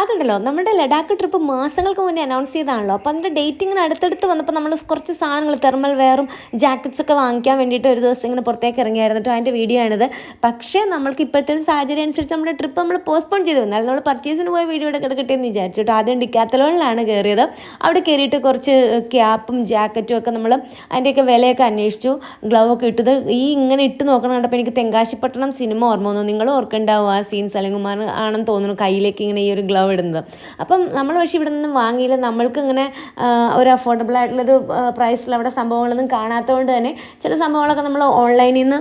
അതുണ്ടല്ലോ നമ്മുടെ ലഡാക്ക് ട്രിപ്പ് മാസങ്ങൾക്ക് മുന്നേ അനൗൺസ് ചെയ്തതാണല്ലോ. അപ്പോൾ അതിൻ്റെ ഡേറ്റ് ഇങ്ങനെ അടുത്തടുത്ത് വന്നപ്പോൾ നമ്മൾ കുറച്ച് സാധനങ്ങൾ തെർമൽ വെയറും ജാക്കറ്റ്സൊക്കെ വാങ്ങിക്കാൻ വേണ്ടിയിട്ട് ഒരു ദിവസം ഇങ്ങനെ പുറത്തേക്ക് ഇറങ്ങിയായിരുന്നു കേട്ടോ. അതിൻ്റെ വീഡിയോ ആണിത്. പക്ഷേ നമ്മൾക്ക് ഇപ്പോഴത്തെ ഒരു സാഹചര്യം അനുസരിച്ച് നമ്മുടെ ട്രിപ്പ് നമ്മൾ പോസ്റ്റ്പോൺ ചെയ്തു. എന്നാലും നമ്മൾ പർച്ചേസിന് പോയ വീഡിയോ എടുക്കട്ടെ എന്ന് വിചാരിച്ചു കേട്ടോ. ആദ്യം ഡിക്കാത്തലോണിലാണ് കയറിയത്. അവിടെ കയറിയിട്ട് കുറച്ച് ക്യാപ്പും ജാക്കറ്റും ഒക്കെ നമ്മൾ അതിൻ്റെയൊക്കെ വിലയൊക്കെ അന്വേഷിച്ചു. ഗ്ലൗ ഒക്കെ ഇട്ടത് ഇങ്ങനെ ഇട്ട് നോക്കണം കണ്ടപ്പോൾ എനിക്ക് തെങ്കാശിപ്പട്ടണം സിനിമ ഓർമ്മ വന്നു. നിങ്ങൾ ഓർക്കുണ്ടാവും ആ സീൻ സലീംകുമാർ ആണെന്ന് തോന്നുന്നു കയ്യിലേക്ക് ഇങ്ങനെ ഈ ഒരു ഗ്ലൗ ഇടുന്നത്. അപ്പം നമ്മൾ പക്ഷേ ഇവിടെ നിന്നും വാങ്ങിയില്ല. നമ്മൾക്ക് ഇങ്ങനെ ഒരു അഫോർഡബിൾ ആയിട്ടുള്ളൊരു പ്രൈസിൽ അവിടെ സംഭവങ്ങളൊന്നും കാണാത്തതുകൊണ്ട് തന്നെ ചില സംഭവങ്ങളൊക്കെ നമ്മൾ ഓൺലൈനിൽ നിന്ന്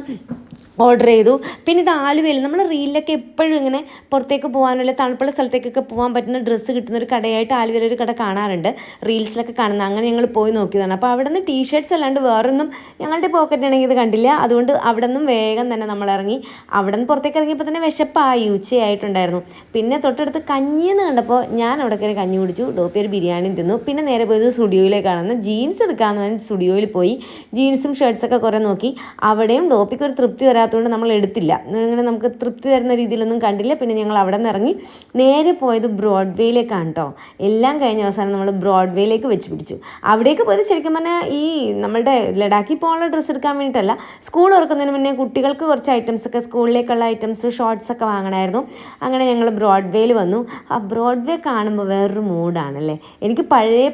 ഓർഡർ ചെയ്തു. പിന്നെ ഇത് ആലുവയിൽ നമ്മൾ റീലിലൊക്കെ എപ്പോഴും ഇങ്ങനെ പുറത്തേക്ക് പോകാനുള്ള തണുപ്പുള്ള സ്ഥലത്തേക്കൊക്കെ പോകാൻ പറ്റുന്ന ഡ്രസ്സ് കിട്ടുന്നൊരു കടയായിട്ട് ആലുവയിൽ ഒരു കട കാണാറുണ്ട്, റീൽസിലൊക്കെ കാണുന്നത്. അങ്ങനെ ഞങ്ങൾ പോയി നോക്കിയതാണ്. അപ്പോൾ അവിടെ നിന്ന് ടീഷർട്ട്സ് അല്ലാണ്ട് വേറൊന്നും ഞങ്ങളുടെ പോക്കറ്റാണെങ്കിൽ ഇത് കണ്ടില്ല. അതുകൊണ്ട് അവിടെ നിന്നും വേഗം തന്നെ നമ്മൾ ഇറങ്ങി. അവിടെ നിന്ന് പുറത്തേക്ക് ഇറങ്ങിയപ്പോൾ തന്നെ വിശപ്പായി, ഉച്ചയായിട്ടുണ്ടായിരുന്നു. പിന്നെ തൊട്ടടുത്ത് കഞ്ഞിയെന്ന് കണ്ടപ്പോൾ ഞാൻ അവിടെ കയറി കഞ്ഞി കുടിച്ചു. ഡോപ്പി ഒരു ബിരിയാണി തിന്നു. പിന്നെ നേരെ പോയത് സ്റ്റുഡിയോയിലേക്കാണെന്ന് ജീൻസ് എടുക്കാമെന്ന് പറഞ്ഞ് സ്റ്റുഡിയോയിൽ പോയി ജീൻസും ഷർട്ട്സൊക്കെ കുറേ നോക്കി. അവിടെയും ഡോപ്പിക്ക് ഒരു തൃപ്തി വരാത്തതുകൊണ്ട് നമ്മൾ എടുത്തില്ല. അങ്ങനെ നമുക്ക് തൃപ്തി തരുന്ന രീതിയിലൊന്നും കണ്ടില്ല. പിന്നെ ഞങ്ങൾ അവിടെ നിന്ന് ഇറങ്ങി നേരെ പോയത് ബ്രോഡ്വേയിലേക്കാണ് കേട്ടോ. എല്ലാം കഴിഞ്ഞ അവസാനം നമ്മൾ ബ്രോഡ്വേയിലേക്ക് വെച്ച് പിടിച്ചു. അവിടേക്ക് പോയത് ശരിക്കും പറഞ്ഞാൽ ഈ നമ്മളുടെ ലഡാക്കിൽ പോകാനുള്ള ഡ്രസ്സ് എടുക്കാൻ വേണ്ടിയിട്ടല്ല, സ്കൂൾ തുറക്കുന്നതിന് മുന്നേ കുട്ടികൾക്ക് കുറച്ച് ഐറ്റംസൊക്കെ സ്കൂളിലേക്കുള്ള ഐറ്റംസ് ഷോർട്സൊക്കെ വാങ്ങണമായിരുന്നു. അങ്ങനെ ഞങ്ങൾ ബ്രോഡ്വേയിൽ വന്നു. ആ ബ്രോഡ്വേ കാണുമ്പോൾ വേറൊരു മൂഡാണല്ലേ. എനിക്ക്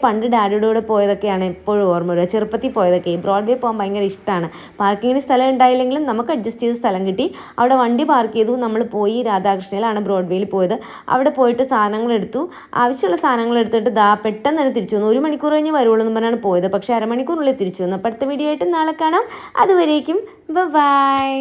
പണ്ട് ഡാഡിയുടെ കൂടെ പോയതൊക്കെയാണ് എപ്പോഴും ഓർമ്മ വരിക. ചെറുപ്പത്തിൽ പോയതൊക്കെ. ബ്രോഡ്വേ പോകാൻ ഭയങ്കര ഇഷ്ടമാണ്. പാർക്കിങ്ങിന് സ്ഥലം ഉണ്ടായില്ലെങ്കിലും നമുക്ക് അഡ്ജസ്റ്റ് ചെയ്ത് സ്ഥലം കിട്ടി. അവിടെ വണ്ടി പാർക്ക് ചെയ്തു. നമ്മൾ പോയി രാധാകൃഷ്ണയിലാണ് ബ്രോഡ്വേയിൽ പോയത്. അവിടെ പോയിട്ട് സാധനങ്ങൾ എടുത്തു. ആവശ്യമുള്ള സാധനങ്ങൾ എടുത്തിട്ട് പെട്ടെന്ന് തന്നെ തിരിച്ചു വന്നു. 1 മണിക്കൂർ കഴിഞ്ഞ് വരുള്ളൂ എന്ന് പറഞ്ഞാണ് പോയത്. പക്ഷേ അരമണിക്കൂറിനുള്ളിൽ തിരിച്ചു വന്നു. അപ്പോൾ അടുത്ത വീഡിയോ ആയിട്ട് നാളെ കാണാം. അതുവരേക്കും ബൈ.